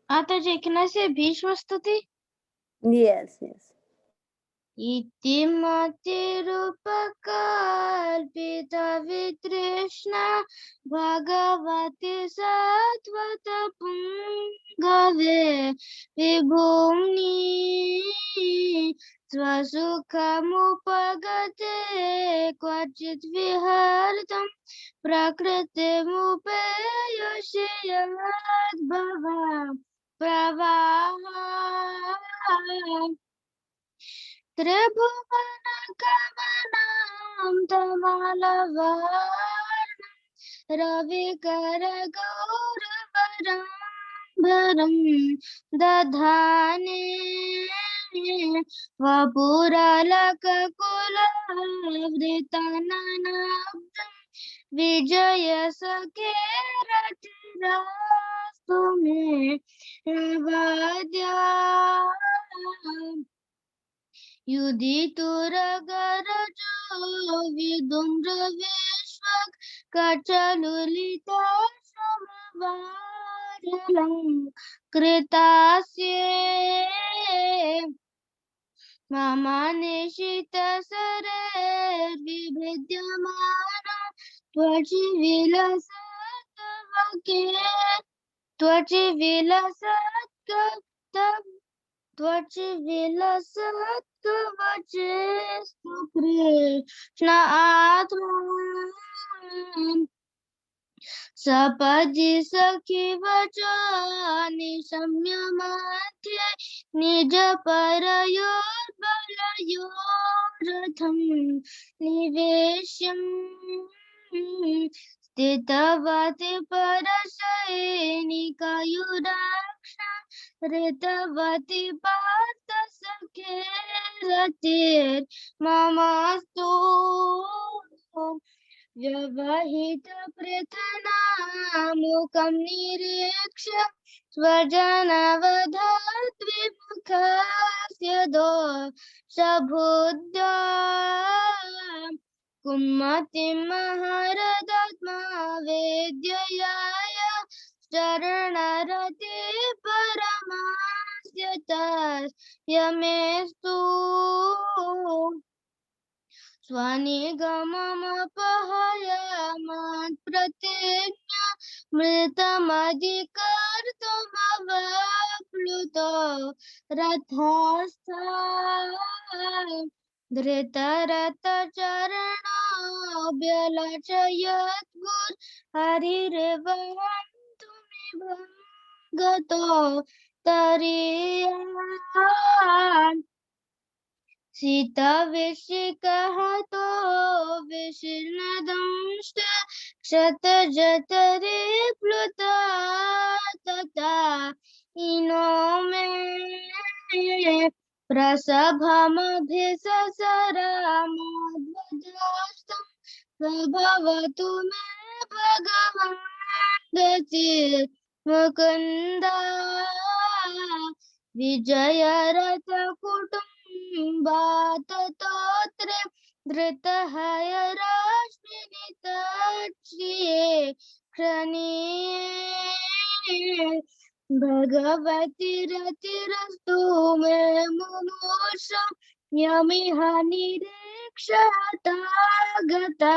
Mataji, can I say Bhishma Stuti? Yes. इति मतिरुपकल्पितवितृष्णा भगवति सत्त्वतपुङ्गवे विभुम्नि स्वसुखमुपगते क्वचित् विहर्तं प्रकृतिमुपेयुषि यद्भवा प्रवाहा त्रिभुवनगमनं तमालवर्णं रविकरगौरवरं भरं दधाने वपुरलककुलवृतननाब्जं विजयसखे रतिरास्तु मे नवद्या युधितुरगरजो विदुम्रविश्वक् कचलुलिता समवारलं कृतास्ये मम निशितसरेर्विभिद्यमान त्वचि कृष्ण आत्मा सपदि सखि वचो निशम्य मध्ये निज परयोर्बलयोरथं निवेश्यम् स्थितवति परसैनिकयुराक्षा ऋतवति पार्थ सखे रतिर्ममस्तु व्यवहित पृथनामुखं निरीक्ष्य स्वजनवधद्विमुखस्य दोषबुद्ध्या कुम्मतिं महरदत्मा वेद्ययाय शरणरते परमास्य तस्यमेस्तु स्वनिगममपहय मत्प्रतिज्ञा मृतमधिकर्तुमवप्लुतो रथस्था धृतरथचरणोऽभ्यलचयद्गुर्हरिर्वहन्तुमिवं गतो तरीयान् सीताविषिकहतो विशीर्णदंष्ट क्षतजठरे प्लुता तथा इनो मे प्रसभमभिससरामोद्वजस्तं प्रभवतु मे भगवान् गतिर्मुकुन्दा विजयरथकुटुम्बाततोत्र धृतहयराश्मिनितश्रिये क्षणीये भगवति रतिरस्तु मे मुमूर्ष यमिह निरीक्षता गता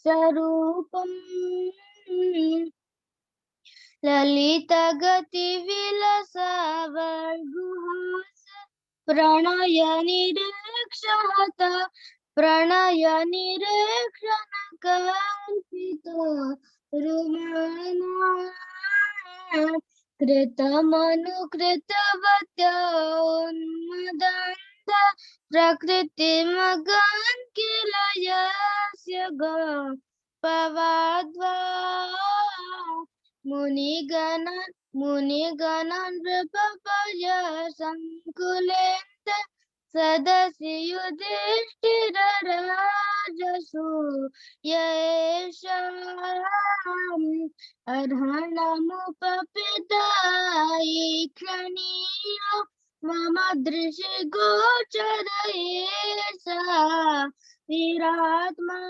स्वरूपम् ललितगतिविलसवर्गुहास प्रणय निरीक्षता प्रणय निरीक्षणकल्पितो रुमाना कृतमनुकृतवत्योन्मदन्त प्रकृतिमगन् किल यस्य गोपवाद्वा मुनिगणान् नृपपय संकुलेत सदसि युधिष्ठिरराजसु येषाम् अर्हणमुपपितायि मम दृशि गोचर एषा विरात्मा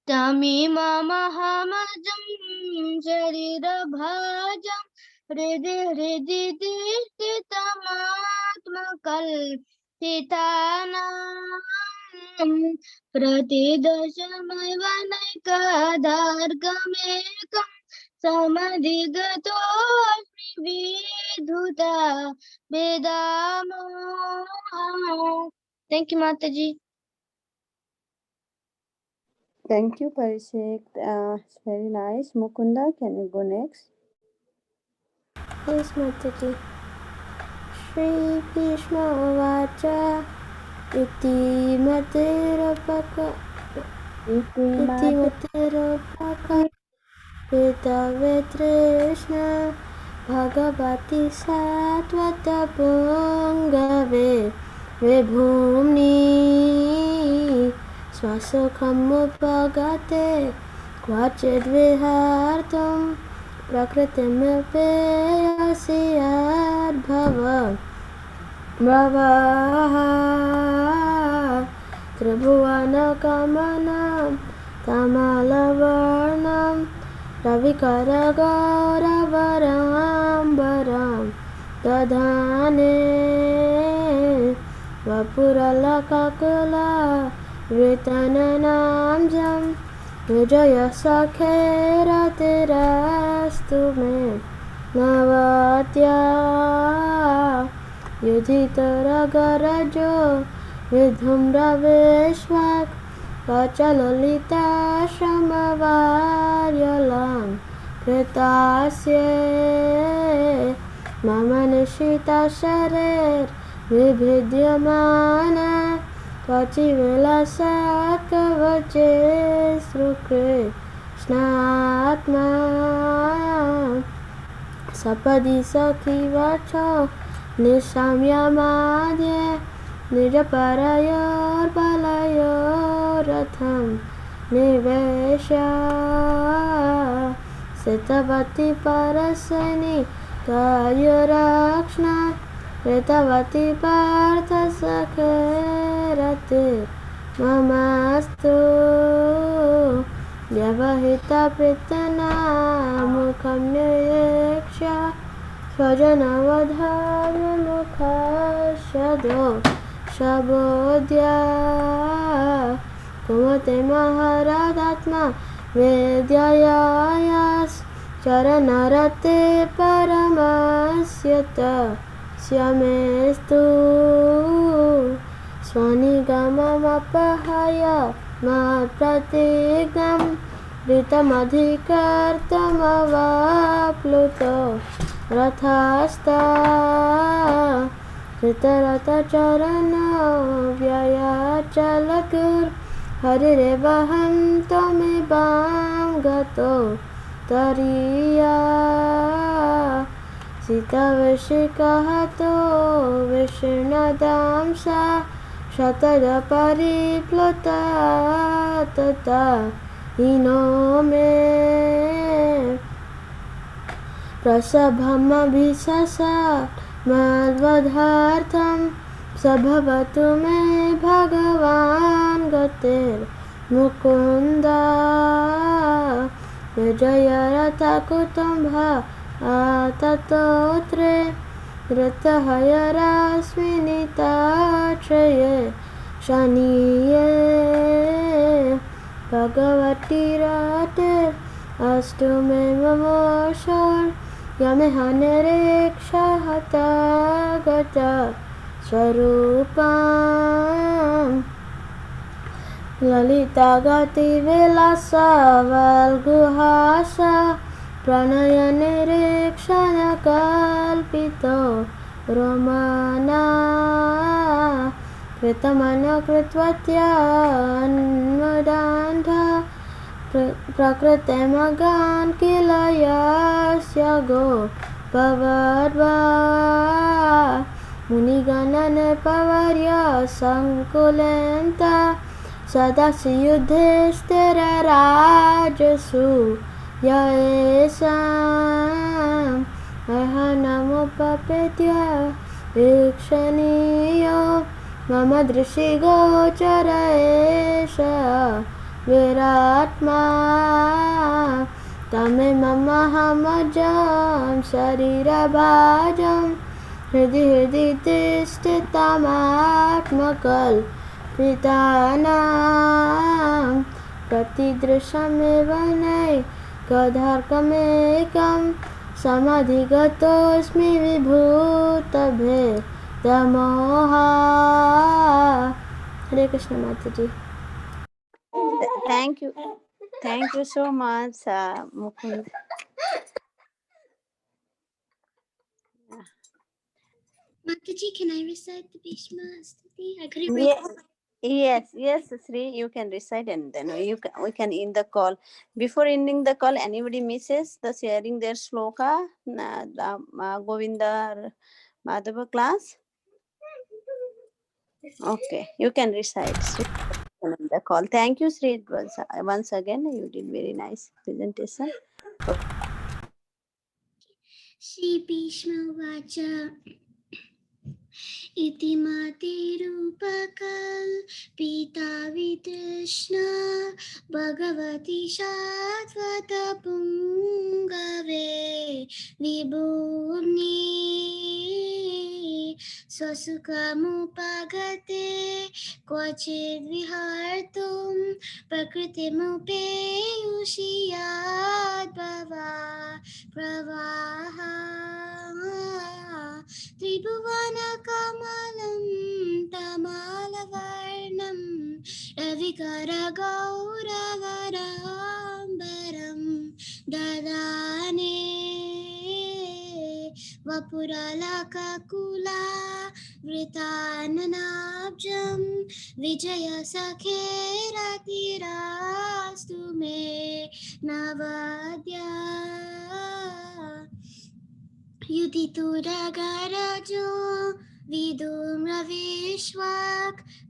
तमिममहमजं शरीरभाजं हृदि हृदि दीप्तितमात्मकं कल्पितानां प्रतिदशमैवनैकादार्गमेकं समधिगतोऽस्मि विधुता वेदामो. Thank you, Mataji. Thank you, Parishik. It's very nice. Mukunda, can you go next? Yes, Mataji. Shri Bhishma Vacha Iti Matirapaka Pitavetrishna Bhagavati Satvata Pungave Vibhumni Swasukhamupagate Kvachid Vihartam Prakritimapeyasiyad Bhava Bravaha Tribhuvanakamanam Tamalavarnam Ravikaragaravarambaram Dadhane Vapuralakakula Vritananamjam Vijaya Sakheratirastu me Navatya Yudhitaragarajo Vidhumra Vishwak Vachalalita Shamavaryalam Kritasye Mama Nishita Sharer Vibhidyamana Tvachi Vilasat Kavache Srukre Snatma Sapadi Sakhi Vacho Nishamya Madhye Nijaparayor Balayor Ratham Nivesha Sitavati Parasani Kayurakshna Ritavati Partha Sakherati Mamastu Yavahita Pritana Mukham Niyeksha Swajanavadhavya Mukhashado Shabodya Kumate Maharadatma Vidyayas Charanarate Paramasyata Syamestu Swanigamamapahaya Mat Pratignam Ritamadhikartamavapluto Rathasta Kritarata Charana Vyayachalakur Harirevaham Tomibam Gato Tariya Sita Vishikahato Vishnadamsa Shatada Pariplota Tata Inome Prasabhama Bhisasa Madvadhartham Sabhavatu me Bhagavan Gatir Mukunda Vijayarata Kutambha Atatotre Gratahayarasminita Chaye Shaniye Bhagavati Ratir Astume Mamoshar Yamehanereksha Hatagata Swarupam Lalita Gati Vilasa Valguhasa Pranayanirekshana Kalpito Romana Kritamana Kritvatya Anmadandha Prakritemagan Kilayasya Go Pavadva Muniganane Pavarya Sankulenta Sadasiyudhishthira Rajasu Yaesam Ahanamupapetya Vikshaniyo Mama Drishi Gochara Esha Viratma Tame Mama Hamajam Sarira Bhajam Hridi Hridi Tishtita मामात्मकल्पितानां प्रतिदृशमेव नैकधार्कमेकं समाधिगतोऽस्मि विभूतभेदमोहा. Hare Krishna Mataji. Thank you. Thank you so much, Mukund. Mataji, can I recite the Bhishma Stuti? I couldn't read. Yes, Sri, you can recite and then we can end the call. Before ending the call, anybody misses the sharing their sloka, the Govinda Madhava class? Okay, you can recite Sri in the call. Thank you, Sri. It was once again you did very nice presentation. Shri Bhishma Vacha इति मातेरूपकल्पिता वितृष्णा भगवती शाश्वतपुङ्गवे विभुम्नि स्वसुखमुपगते क्वचिद्विहर्तुं प्रकृतिमुपेयुषि याद्भवा प्रवाह त्रिभुवनकमलं तमालवर्णं रविकरगौरवराम्बरं ददाने वपुरलककुला वृताननाब्जं विजयसखेरतिरास्तु मे नवद्या युधितुरगरजो विदुम्रविश्वाक्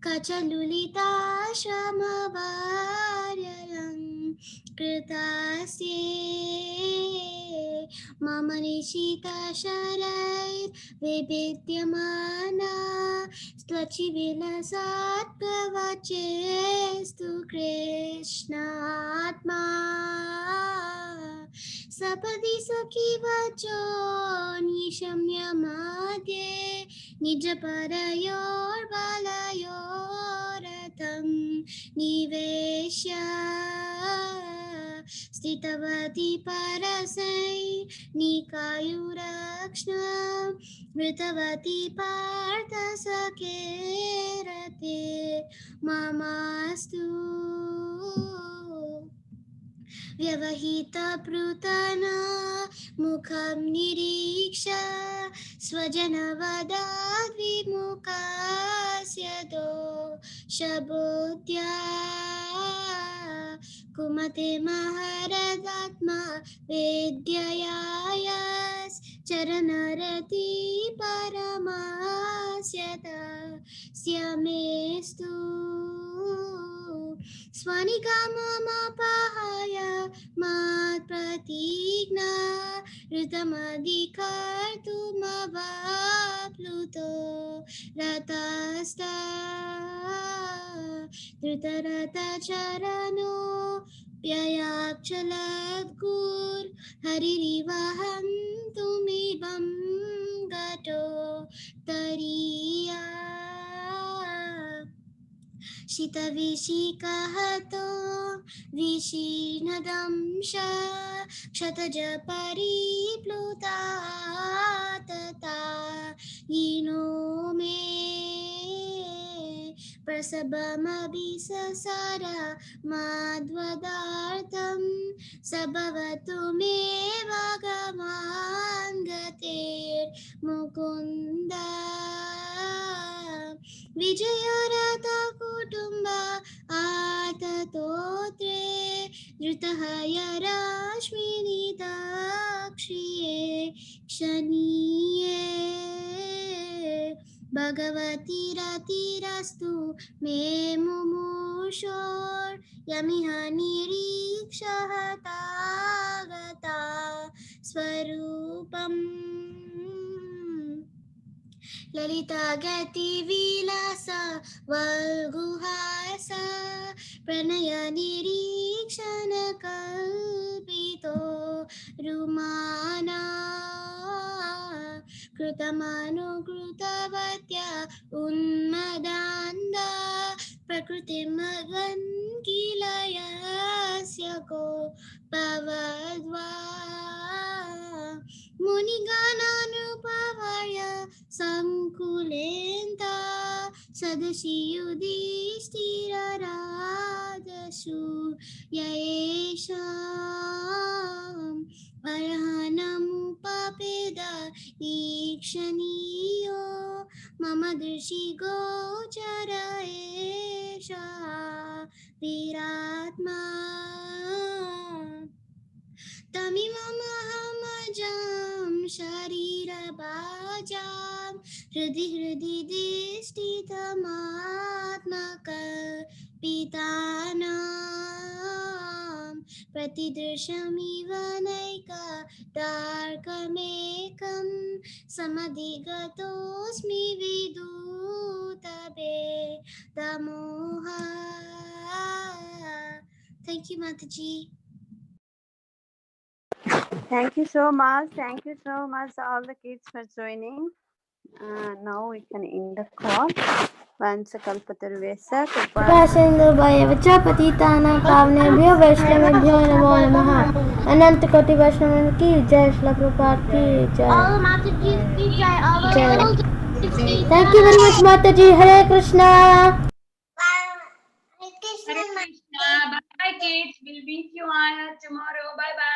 कचलुलिताश्वमभार्यलं कृतास्ये मम निशितशरैर्विभिद्यमाना त्वचिविलसत्प्रवचेस्तु कृष्णात्मा सपदि सखिवचो निशम्यमाद्ये निजपरयोर्बलयोरतं निवेश्य स्थितवती परसैनिकायुरक्ष्णा मृतवती पार्थसखेरते ममास्तु व्यवहितपृतना मुखं निरीक्ष्य स्वजनवदाद्विमुखस्य दोषबुद्ध्या कुमते महरदात्मा वेद्ययायश्चरणरति परमास्यत स्यमेस्तु स्वनिगममपहाय मत्प्रतिज्ञा ऋतमधिकर्तुमवाप्लुतो रतस्ता धृतरथचरणो व्ययाक्षलद्गुर्हरिरिवहं तुमिबं गतो तरीया शितविशिखहतो विशीर्णदंश क्षतजपरिप्लुता तथा यिनो मे प्रसभमभिससर माध्वदार्थं स भवतु मे भगवान् गतेर्मुकुन्दा विजयरथकुटुम्ब आततोत्रे धृतः यरश्मिनि दक्षिये क्षणीये भगवती रतिरस्तु मे मुमुषोर्यमिह निरीक्षः तागता स्वरूपम् ललिता गतिविलास वल्गुहास प्रणय निरीक्षण कल्पितो रुमाना कृतमनुकृतवत्या प्रकृतिमगन्किलयस्य गोपवद्वा मुनिगणानुपवर्य सङ्कुलेन्ता सदसि युधिष्ठिरराजसु येषाम् अर्हणमुपपेद ईक्षणीयो मम दृशि गोचर एषा वीरात्मा तमिमहमजं शरीरभाजां हृदि हृदि दिष्टितमात्मकल्पितानां प्रतिदृशमिव नैकदार्कमेकं समधिगतोऽस्मि विदूतभेदमोहा. Thank you, Mataji. Thank you so much. Thank you so much, all the kids, for joining. Now we can end the call. Once Kalpatarvesa, कृपासिन्धुभयवच पतितानां पावनेभ्यो वैष्णवेभ्यो नमो नमः. अनंत कोटि वैष्णव की जय, श्रील प्रभुपाद की जय. All Mataji's ki jai. All the Jai. little Mataji's ki Thank you very much, Mataji. Hare Krishna. Hare Krishna. Bye bye, kids. We'll meet you on tomorrow. Bye bye.